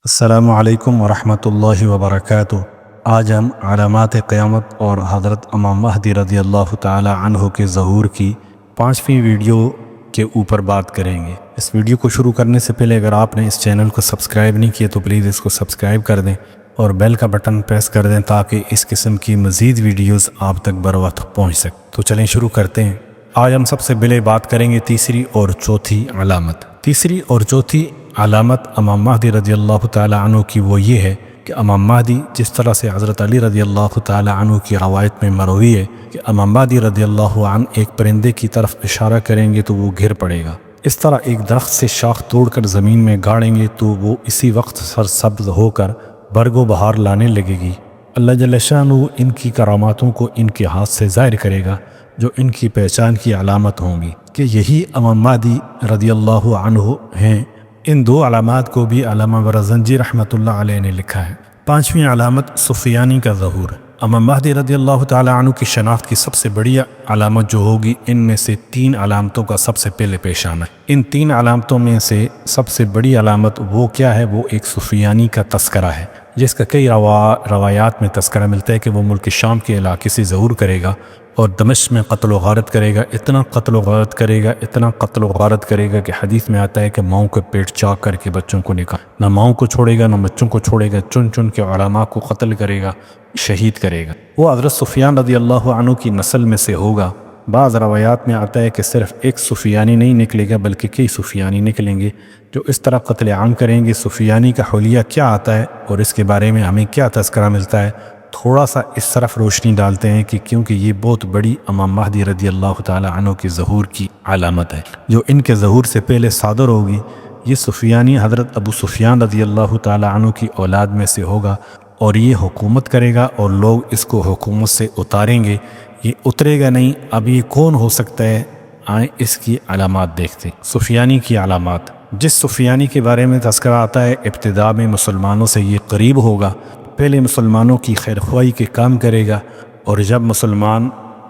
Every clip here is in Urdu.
السلام علیکم ورحمۃ اللہ وبرکاتہ۔ آج ہم علامات قیامت اور حضرت امام مہدی رضی اللہ تعالی عنہ کے ظہور کی 5ویں ویڈیو کے اوپر بات کریں گے۔ اس ویڈیو کو شروع کرنے سے پہلے اگر آپ نے اس چینل کو سبسکرائب نہیں کیا تو پلیز اس کو سبسکرائب کر دیں اور بیل کا بٹن پریس کر دیں تاکہ اس قسم کی مزید ویڈیوز آپ تک بر وقت پہنچ سکیں۔ تو چلیں شروع کرتے ہیں۔ آج ہم سب سے پہلے بات کریں گے تیسری اور چوتھی علامت۔ تیسری اور چوتھی علامت امام مہدی رضی اللہ تعالی عنہ کی وہ یہ ہے کہ امام مہدی جس طرح سے حضرت علی رضی اللہ تعالی عنہ کی روایت میں مروی ہے کہ امام مہدی رضی اللہ عنہ ایک پرندے کی طرف اشارہ کریں گے تو وہ گر پڑے گا۔ اس طرح ایک درخت سے شاخ توڑ کر زمین میں گاڑیں گے تو وہ اسی وقت سرسبز ہو کر برگ و بہار لانے لگے گی۔ اللہ جل شانہ ان کی کراماتوں کو ان کے ہاتھ سے ظاہر کرے گا جو ان کی پہچان کی علامت ہوں گی کہ یہی امام مہدی رضی اللہ عنہ ہیں۔ ان دو علامات کو بھی علامہ برزنجی رحمۃ اللہ علیہ نے لکھا ہے۔ 5ویں علامت سفیانی کا ظہور۔ امام مہدی رضی اللہ تعالی عنہ کی شناخت کی سب سے بڑی علامت جو ہوگی ان میں سے 3 علامتوں کا سب سے پہلے پیش آنا ہے۔ ان 3 علامتوں میں سے سب سے بڑی علامت وہ کیا ہے؟ وہ ایک سفیانی کا تذکرہ ہے جس کا کئی روایات میں تذکرہ ملتا ہے کہ وہ ملک شام کے علاقے سے ظہور کرے گا اور دمشق میں قتل و غارت کرے گا۔ اتنا قتل و غارت کرے گا، اتنا قتل و غارت کرے گا کہ حدیث میں آتا ہے کہ ماؤں کے پیٹ چاک کر کے بچوں کو نکال، نہ ماؤں کو چھوڑے گا نہ بچوں کو چھوڑے گا، چن چن کے علماء کو قتل کرے گا، شہید کرے گا۔ وہ حضرت سفیان رضی اللہ عنہ کی نسل میں سے ہوگا۔ بعض روایات میں آتا ہے کہ صرف ایک سفیانی نہیں نکلے گا بلکہ کئی سفیانی نکلیں گے جو اس طرح قتل عام کریں گے۔ سفیانی کا حلیہ کیا آتا ہے اور اس کے بارے میں ہمیں کیا تذکرہ ملتا ہے، تھوڑا سا اس طرف روشنی ڈالتے ہیں کہ کیونکہ یہ بہت بڑی امام مہدی رضی اللہ تعالی عنہ کے ظہور کی علامت ہے جو ان کے ظہور سے پہلے صادر ہوگی۔ یہ سفیانی حضرت ابو سفیان رضی اللہ تعالی عنہ کی اولاد میں سے ہوگا اور یہ حکومت کرے گا اور لوگ اس کو حکومت سے اتاریں گے۔ یہ اترے گا نہیں۔ اب یہ کون ہو سکتا ہے؟ آئیں اس کی علامات دیکھتے ہیں۔ سفیانی کی علامات۔ جس سفیانی کے بارے میں تذکرہ آتا ہے ابتدا میں مسلمانوں سے یہ قریب ہوگا، پہلے مسلمانوں کی خیر خواہی کے کام کرے گا اور جب مسلمان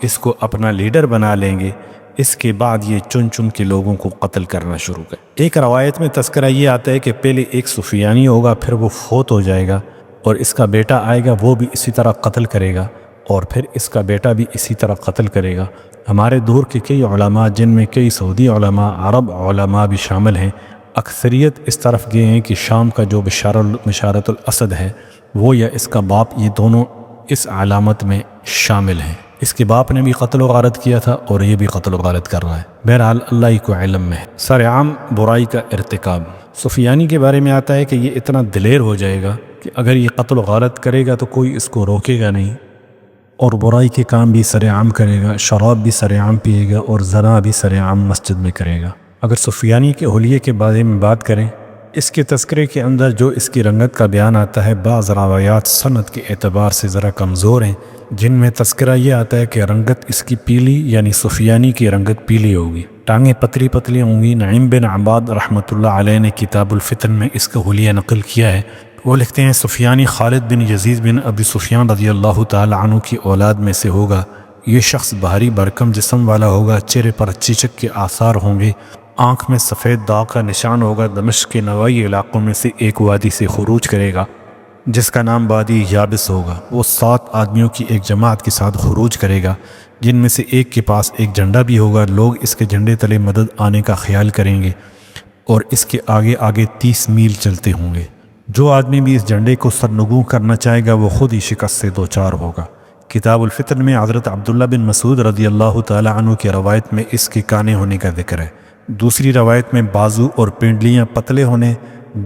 اس کو اپنا لیڈر بنا لیں گے اس کے بعد یہ چن چن کے لوگوں کو قتل کرنا شروع کرے۔ ایک روایت میں تذکرہ یہ آتا ہے کہ پہلے ایک سفیانی ہوگا، پھر وہ فوت ہو جائے گا اور اس کا بیٹا آئے گا، وہ بھی اسی طرح قتل کرے گا اور پھر اس کا بیٹا بھی اسی طرح قتل کرے گا۔ ہمارے دور کے کئی علماء جن میں کئی سعودی علماء، عرب علماء بھی شامل ہیں، اکثریت اس طرف گئے ہیں کہ شام کا جو بشارت الاسد ہے وہ یا اس کا باپ، یہ دونوں اس علامت میں شامل ہیں۔ اس کے باپ نے بھی قتل و غارت کیا تھا اور یہ بھی قتل و غارت کر رہا ہے۔ بہرحال اللہ ہی کو علم میں ہے۔ سرعام برائی کا ارتکاب۔ سفیانی کے بارے میں آتا ہے کہ یہ اتنا دلیر ہو جائے گا کہ اگر یہ قتل و غارت کرے گا تو کوئی اس کو روکے گا نہیں اور برائی کے کام بھی سرعام کرے گا، شراب بھی سرعام پیے گا اور زنا بھی سرعام مسجد میں کرے گا۔ اگر سفیانی کے حلیے کے بارے میں بات کریں، اس کے تذکرے کے اندر جو اس کی رنگت کا بیان آتا ہے بعض روایات سند کے اعتبار سے ذرا کمزور ہیں، جن میں تذکرہ یہ آتا ہے کہ رنگت اس کی پیلی یعنی سفیانی کی رنگت پیلی ہوگی، ٹانگیں پتلی پتلی ہوں گی۔ نعیم بن عباد رحمۃ اللہ علیہ نے کتاب الفتن میں اس کا حلیہ نقل کیا ہے۔ وہ لکھتے ہیں سفیانی خالد بن یزید بن ابی سفیان رضی اللہ تعالی عنہ کی اولاد میں سے ہوگا۔ یہ شخص بھاری بھرکم جسم والا ہوگا، چہرے پر چیچک کے آثار ہوں گے، آنکھ میں سفید داغ کا نشان ہوگا۔ دمشق کے نواحی علاقوں میں سے ایک وادی سے خروج کرے گا جس کا نام وادی یابس ہوگا۔ وہ 7 آدمیوں کی ایک جماعت کے ساتھ خروج کرے گا جن میں سے ایک کے پاس ایک جھنڈا بھی ہوگا۔ لوگ اس کے جھنڈے تلے مدد آنے کا خیال کریں گے اور اس کے آگے آگے 30 میل چلتے ہوں گے۔ جو آدمی بھی اس جھنڈے کو سرنگوں کرنا چاہے گا وہ خود ہی شکست سے دوچار ہوگا۔ کتاب الفتن میں حضرت عبداللہ بن مسعود رضی اللہ تعالی عنہ کی روایت میں اس کے کانے ہونے کا ذکر ہے۔ دوسری روایت میں بازو اور پنڈلیاں پتلے ہونے،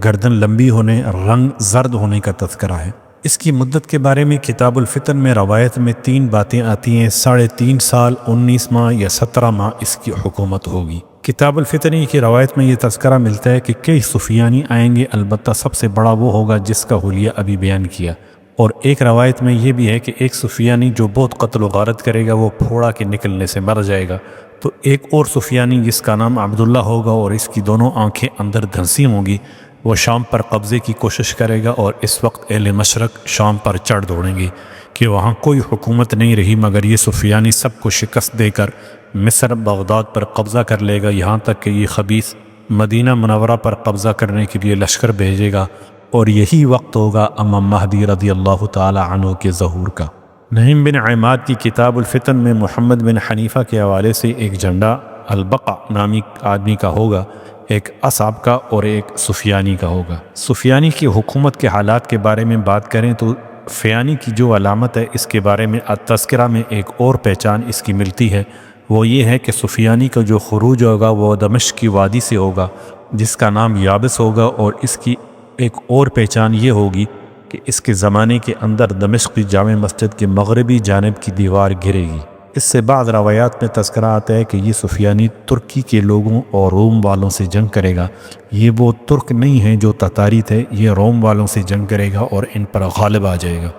گردن لمبی ہونے، رنگ زرد ہونے کا تذکرہ ہے۔ اس کی مدت کے بارے میں کتاب الفتن میں روایت میں 3 باتیں آتی ہیں۔ 3.5 سال، 19 ماہ یا 17 ماہ اس کی حکومت ہوگی۔ کتاب الفتنی کی روایت میں یہ تذکرہ ملتا ہے کہ کئی سفیانی آئیں گے، البتہ سب سے بڑا وہ ہوگا جس کا حلیہ ابھی بیان کیا۔ اور ایک روایت میں یہ بھی ہے کہ ایک سفیانی جو بہت قتل و غارت کرے گا وہ پھوڑا کے نکلنے سے مر جائے گا، تو ایک اور سفیانی جس کا نام عبداللہ ہوگا اور اس کی دونوں آنکھیں اندر دھنسی ہوں گی، وہ شام پر قبضے کی کوشش کرے گا اور اس وقت اہل مشرق شام پر چڑھ دوڑیں گے کہ وہاں کوئی حکومت نہیں رہی مگر یہ سفیانی سب کو شکست دے کر مصر بغداد پر قبضہ کر لے گا، یہاں تک کہ یہ خبیث مدینہ منورہ پر قبضہ کرنے کے لیے لشکر بھیجے گا اور یہی وقت ہوگا امام مہدی رضی اللہ تعالی عنہ کے ظہور کا۔ نعیم بن عماد کی کتاب الفتن میں محمد بن حنیفہ کے حوالے سے ایک جھنڈا البقع نامی آدمی کا ہوگا، ایک اصحاب کا اور ایک سفیانی کا ہوگا۔ سفیانی کی حکومت کے حالات کے بارے میں بات کریں تو فیانی کی جو علامت ہے اس کے بارے میں التذکرہ میں ایک اور پہچان اس کی ملتی ہے، وہ یہ ہے کہ سفیانی کا جو خروج ہوگا وہ دمشق کی وادی سے ہوگا جس کا نام یابس ہوگا، اور اس کی ایک اور پہچان یہ ہوگی کہ اس کے زمانے کے اندر دمشق کی جامع مسجد کے مغربی جانب کی دیوار گرے گی۔ اس سے بعض روایات میں تذکرہ آتا ہے کہ یہ سفیانی ترکی کے لوگوں اور روم والوں سے جنگ کرے گا۔ یہ وہ ترک نہیں ہیں جو تتاری تھے، یہ روم والوں سے جنگ کرے گا اور ان پر غالب آ جائے گا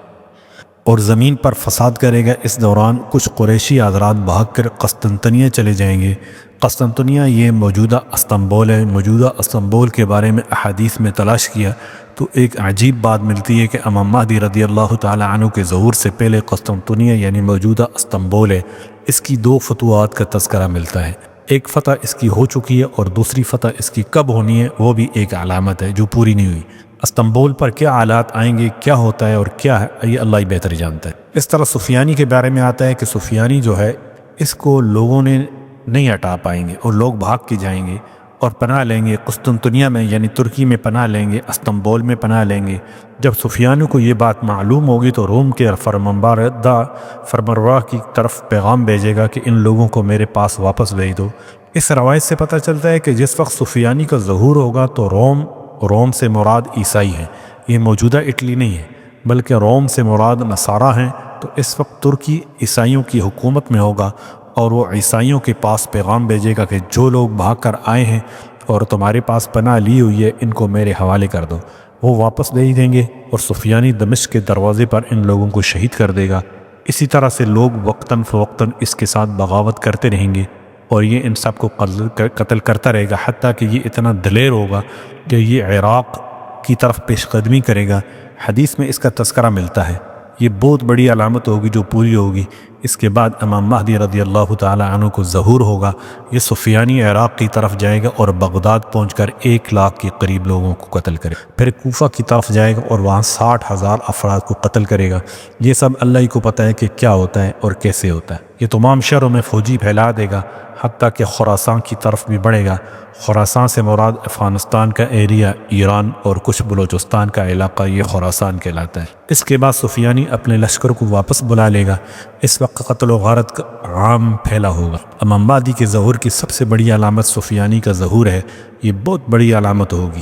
اور زمین پر فساد کرے گا۔ اس دوران کچھ قریشی حضرات بھاگ کر قسطنطنیہ چلے جائیں گے۔ قسطنطنیہ یہ موجودہ استنبول ہے۔ موجودہ استنبول کے بارے میں احادیث میں تلاش کیا تو ایک عجیب بات ملتی ہے کہ امام مہدی رضی اللہ تعالی عنہ کے ظہور سے پہلے قسطنطنیہ یعنی موجودہ استنبول ہے، اس کی 2 فتوحات کا تذکرہ ملتا ہے۔ ایک فتح اس کی ہو چکی ہے اور دوسری فتح اس کی کب ہونی ہے وہ بھی ایک علامت ہے جو پوری نہیں ہوئی۔ استنبول پر کیا حالات آئیں گے، کیا ہوتا ہے اور کیا ہے، یہ اللہ ہی بہتر جانتا ہے۔ اس طرح سفیانی کے بارے میں آتا ہے کہ سفیانی جو ہے اس کو لوگوں نے نہیں ہٹا پائیں گے اور لوگ بھاگ کے جائیں گے اور پناہ لیں گے قسطنطنیہ میں یعنی ترکی میں پناہ لیں گے، استنبول میں پناہ لیں گے۔ جب سفیانی کو یہ بات معلوم ہوگی تو روم کے فرمانروا کی طرف پیغام بھیجے گا کہ ان لوگوں کو میرے پاس واپس بھیج دو۔ اس روایت سے پتہ چلتا ہے کہ جس وقت سفیانی کا ظہور ہوگا تو روم سے مراد عیسائی ہیں، یہ موجودہ اٹلی نہیں ہے بلکہ روم سے مراد نصارہ ہیں۔ تو اس وقت ترکی عیسائیوں کی حکومت میں ہوگا اور وہ عیسائیوں کے پاس پیغام بھیجے گا کہ جو لوگ بھاگ کر آئے ہیں اور تمہارے پاس پناہ لی ہوئی ہے ان کو میرے حوالے کر دو۔ وہ واپس بھیج دیں گے اور سفیانی دمشق کے دروازے پر ان لوگوں کو شہید کر دے گا۔ اسی طرح سے لوگ وقتاً فوقتاً اس کے ساتھ بغاوت کرتے رہیں گے اور یہ ان سب کو قتل کرتا رہے گا، حتیٰ کہ یہ اتنا دلیر ہوگا کہ یہ عراق کی طرف پیش قدمی کرے گا۔ حدیث میں اس کا تذکرہ ملتا ہے۔ یہ بہت بڑی علامت ہوگی جو پوری ہوگی۔ اس کے بعد امام مہدی رضی اللہ تعالی عنہ کو ظہور ہوگا۔ یہ سفیانی عراق کی طرف جائے گا اور بغداد پہنچ کر 1 لاکھ کے قریب لوگوں کو قتل کرے گا۔ پھر کوفہ کی طرف جائے گا اور وہاں 60,000 افراد کو قتل کرے گا۔ یہ سب اللہ ہی کو پتہ ہے کہ کیا ہوتا ہے اور کیسے ہوتا ہے۔ یہ تمام شہروں میں فوجی پھیلا دے گا، حتیٰ کہ خراسان کی طرف بھی بڑھے گا۔ خراسان سے مراد افغانستان کا ایریا، ایران اور کچھ بلوچستان کا علاقہ، یہ خراسان کہلاتا ہے۔ اس کے بعد سفیانی اپنے لشکر کو واپس بلا لے گا۔ اس وقت قتل و غارت کا عام پھیلا ہوگا۔ امام مہدی کے ظہور کی سب سے بڑی علامت سفیانی کا ظہور ہے، یہ بہت بڑی علامت ہوگی۔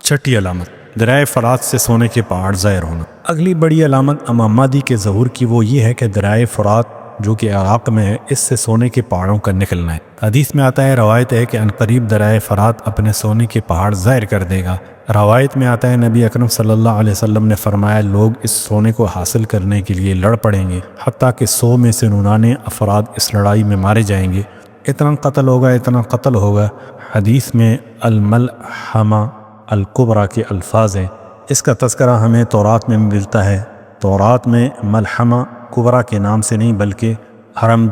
6ٹھی علامت، دریائے فرات سے سونے کے پہاڑ ظاہر ہونا۔ اگلی بڑی علامت امام مہدی کے ظہور کی وہ یہ ہے کہ دریائے فرات جو کہ عراق میں ہے، اس سے سونے کے پہاڑوں کا نکلنا ہے۔ حدیث میں آتا ہے، روایت ہے کہ عنقریب دریائے فرات اپنے سونے کے پہاڑ ظاہر کر دے گا۔ روایت میں آتا ہے نبی اکرم صلی اللہ علیہ وسلم نے فرمایا لوگ اس سونے کو حاصل کرنے کے لیے لڑ پڑیں گے، حتیٰ کہ 100 میں سے 99 افراد اس لڑائی میں مارے جائیں گے۔ اتنا قتل ہوگا۔ حدیث میں الملحمہ الکبریٰ کے الفاظ ہیں۔ اس کا تذکرہ ہمیں تورات میں ملتا ہے۔ تورات میں ملحمہ کبریٰ کے نام سے نہیں بلکہ حرم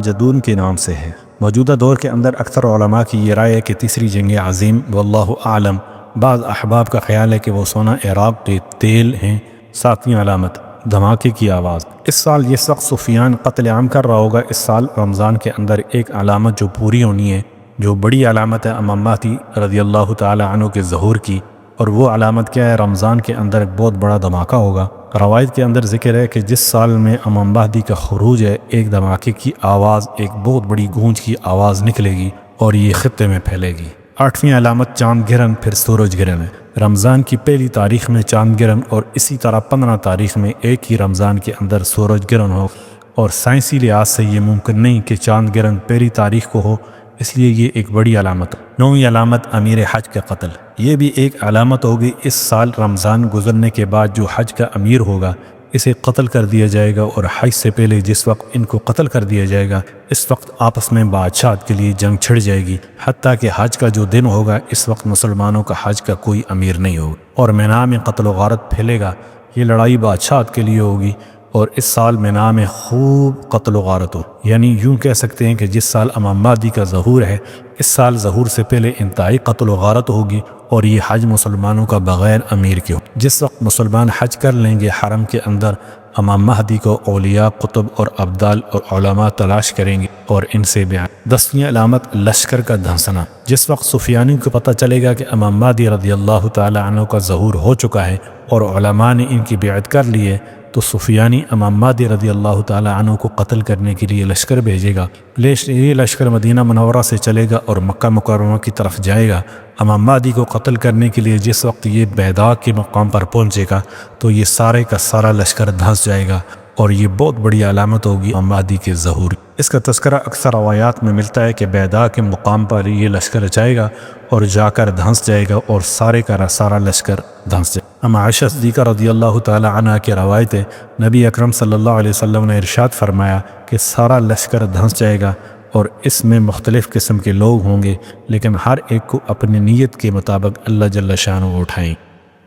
جدون کے نام سے ہے۔ موجودہ دور کے اندر اکثر علماء کی یہ رائے ہے کہ تیسری جنگ عظیم، واللہ اعلم۔ بعض احباب کا خیال ہے کہ وہ سونا عراق کے تیل ہیں۔ 7ویں علامت، دھماکے کی آواز۔ اس سال جس وقت سفیان قتل عام کر رہا ہوگا، اس سال رمضان کے اندر ایک علامت جو پوری ہونی ہے، جو بڑی علامت ہے امام مہدی رضی اللہ تعالی عنہ کے ظہور کی، اور وہ علامت کیا ہے؟ رمضان کے اندر ایک بہت بڑا دھماکہ ہوگا۔ روایت کے اندر ذکر ہے کہ جس سال میں امام مہدی کا خروج ہے، ایک دھماکے کی آواز، ایک بہت بڑی گونج کی آواز نکلے گی اور یہ خطے میں پھیلے گی۔ 8ویں علامت چاند گرہن پھر سورج گرہن ہے۔ رمضان کی پہلی تاریخ میں چاند گرہن اور اسی طرح 15 تاریخ میں ایک ہی رمضان کے اندر سورج گرہن ہو، اور سائنسی لحاظ سے یہ ممکن نہیں کہ چاند گرہن پہلی تاریخ کو ہو، اس لیے یہ ایک بڑی علامت۔ 9ویں علامت امیر حج کا قتل۔ یہ بھی ایک علامت ہوگی۔ اس سال رمضان گزرنے کے بعد جو حج کا امیر ہوگا اسے قتل کر دیا جائے گا، اور حج سے پہلے جس وقت ان کو قتل کر دیا جائے گا، اس وقت آپس میں بادشاہت کے لیے جنگ چھڑ جائے گی، حتیٰ کہ حج کا جو دن ہوگا اس وقت مسلمانوں کا حج کا کوئی امیر نہیں ہوگا، اور میدان میں قتل و غارت پھیلے گا۔ یہ لڑائی بادشاہت کے لیے ہوگی، اور اس سال مینا میں خوب قتل و غارت ہو۔ یعنی یوں کہہ سکتے ہیں کہ جس سال امام مہدی کا ظہور ہے، اس سال ظہور سے پہلے انتہائی قتل و غارت ہوگی، اور یہ حج مسلمانوں کا بغیر امیر کے ہو۔ جس وقت مسلمان حج کر لیں گے، حرم کے اندر امام مہدی کو اولیاء، قطب اور ابدال اور علماء تلاش کریں گے اور ان سے بیان۔ 10ویں علامت لشکر کا دھنسنا۔ جس وقت سفیانی کو پتہ چلے گا کہ امام مہدی رضی اللہ تعالی عنہ کا ظہور ہو چکا ہے اور علماء نے ان کی بیعت کر لی ہے، تو سفیانی امام مہدی رضی اللہ تعالی عنہ کو قتل کرنے کے لیے لشکر بھیجے گا۔ یہ لشکر مدینہ منورہ سے چلے گا اور مکہ مکرمہ کی طرف جائے گا۔ امام مہدی کو قتل کرنے کے لیے جس وقت یہ بیضاء کے مقام پر پہنچے گا تو یہ سارے کا سارا لشکر دھنس جائے گا، اور یہ بہت بڑی علامت ہوگی امام مہدی کے ظہور۔ اس کا تذکرہ اکثر روایات میں ملتا ہے کہ بیضاء کے مقام پر یہ لشکر جائے گا اور جا کر دھنس جائے گا، اور سارے کا سارا لشکر دھنس جائے گا۔ اما عائشہ صدیقہ رضی اللہ تعالی عنہا کی روایت ہے، نبی اکرم صلی اللہ علیہ وسلم نے ارشاد فرمایا کہ سارا لشکر دھنس جائے گا، اور اس میں مختلف قسم کے لوگ ہوں گے، لیکن ہر ایک کو اپنی نیت کے مطابق اللہ جل شانہ اٹھائیں۔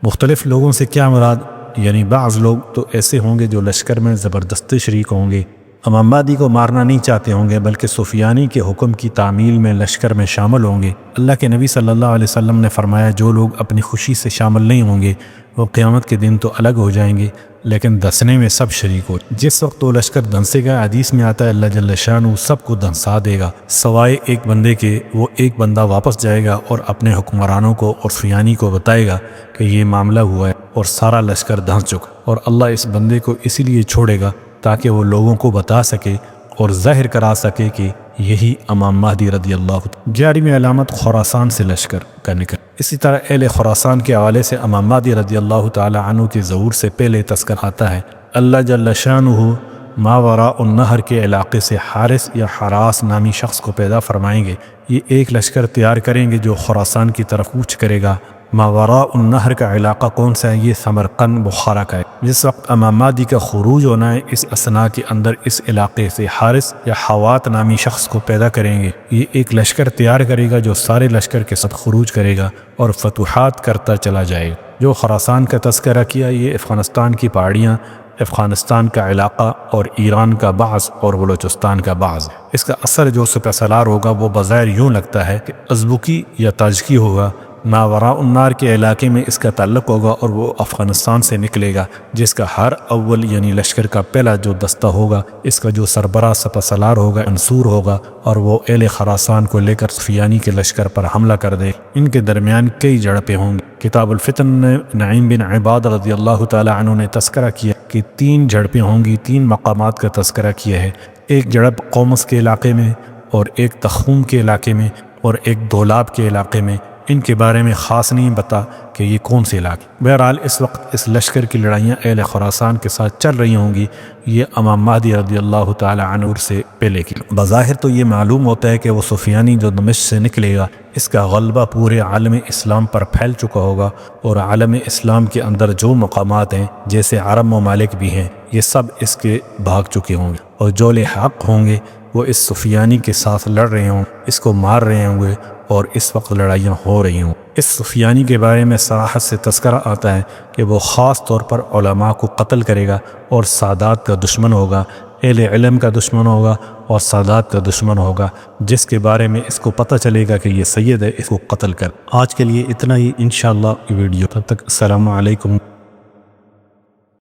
مختلف لوگوں سے کیا مراد؟ یعنی بعض لوگ تو ایسے ہوں گے جو لشکر میں زبردستی شریک ہوں گے، امام مہدی کو مارنا نہیں چاہتے ہوں گے، بلکہ سفیانی کے حکم کی تعمیل میں لشکر میں شامل ہوں گے۔ اللہ کے نبی صلی اللہ علیہ وسلم نے فرمایا جو لوگ اپنی خوشی سے شامل نہیں ہوں گے وہ قیامت کے دن تو الگ ہو جائیں گے، لیکن دھنسنے میں سب شریک ہو۔ جس وقت وہ لشکر دھنسے گا، حدیث میں آتا ہے اللہ جل شانہ سب کو دھنسا دے گا سوائے ایک بندے کے۔ وہ ایک بندہ واپس جائے گا اور اپنے حکمرانوں کو اور سفیانی کو بتائے گا کہ یہ معاملہ ہوا ہے اور سارا لشکر دھنس چکا، اور اللہ اس بندے کو اسی لیے چھوڑے گا تاکہ وہ لوگوں کو بتا سکے اور ظاہر کرا سکے کہ یہی امام مہدی رضی اللہ۔ 11ویں علامت خراسان سے لشکر کا نکل۔ اسی طرح اہل خراسان کے حوالے سے امام مہدی رضی اللہ تعالی عنہ کے ظہور سے پہلے تذکر آتا ہے، اللہ جل شانہ ماوراء النہر کے علاقے سے حارث یا حراس نامی شخص کو پیدا فرمائیں گے۔ یہ ایک لشکر تیار کریں گے جو خراسان کی طرف کوچ کرے گا۔ ماوراء النہر کا علاقہ کون سا ہے؟ یہ سمرقند بخارا کا ہے۔ جس وقت امام مہدی کا خروج ہونا ہے، اس اثناء کے اندر اس علاقے سے حارث یا حوات نامی شخص کو پیدا کریں گے۔ یہ ایک لشکر تیار کرے گا جو سارے لشکر کے ساتھ خروج کرے گا اور فتوحات کرتا چلا جائے گا۔ جو خراسان کا تذکرہ کیا، یہ افغانستان کی پہاڑیاں، افغانستان کا علاقہ اور ایران کا بعض اور بلوچستان کا بعض۔ اس کا اثر جو سپہ سالار ہوگا وہ بظاہر یوں لگتا ہے کہ ازبکی یا تاجکی ہوگا۔ ماوراء النار کے علاقے میں اس کا تعلق ہوگا اور وہ افغانستان سے نکلے گا، جس کا ہر اول یعنی لشکر کا پہلا جو دستہ ہوگا، اس کا جو سربراہ سپہ سالار ہوگا انصور ہوگا، اور وہ اہل خراسان کو لے کر سفیانی کے لشکر پر حملہ کر دے۔ ان کے درمیان کئی جھڑپیں ہوں گی۔ کتاب الفتن نے نعیم بن عباد رضی اللہ تعالی عنہ نے تذکرہ کیا کہ 3 جھڑپیں ہوں گی، 3 مقامات کا تذکرہ کیا ہے۔ ایک جھڑپ قومس کے علاقے میں، اور ایک تخوم کے علاقے میں، اور ایک دولاب کے علاقے میں۔ ان کے بارے میں خاص نہیں بتا کہ یہ کون سے علاقے۔ بہرحال اس وقت اس لشکر کی لڑائیاں اہل خراسان کے ساتھ چل رہی ہوں گی، یہ امام مہدی رضی اللہ تعالی عنہ سے پہلے کی۔ بظاہر تو یہ معلوم ہوتا ہے کہ وہ سفیانی جو دمشق سے نکلے گا، اس کا غلبہ پورے عالم اسلام پر پھیل چکا ہوگا، اور عالم اسلام کے اندر جو مقامات ہیں جیسے عرب ممالک بھی ہیں، یہ سب اس کے بھاگ چکے ہوں گے، اور جو حق ہوں گے وہ اس سفیانی کے ساتھ لڑ رہے ہوں، اس کو مار رہے ہوں گے، اور اس وقت لڑائیاں ہو رہی ہوں۔ اس سفیانی کے بارے میں صراحت سے تذکرہ آتا ہے کہ وہ خاص طور پر علماء کو قتل کرے گا، اور سادات کا دشمن ہوگا، اہل علم کا دشمن ہوگا، اور سادات کا دشمن ہوگا، جس کے بارے میں اس کو پتہ چلے گا کہ یہ سید ہے، اس کو قتل کر۔ آج کے لیے اتنا ہی، انشاءاللہ یہ ویڈیو، تب تک السلام علیکم۔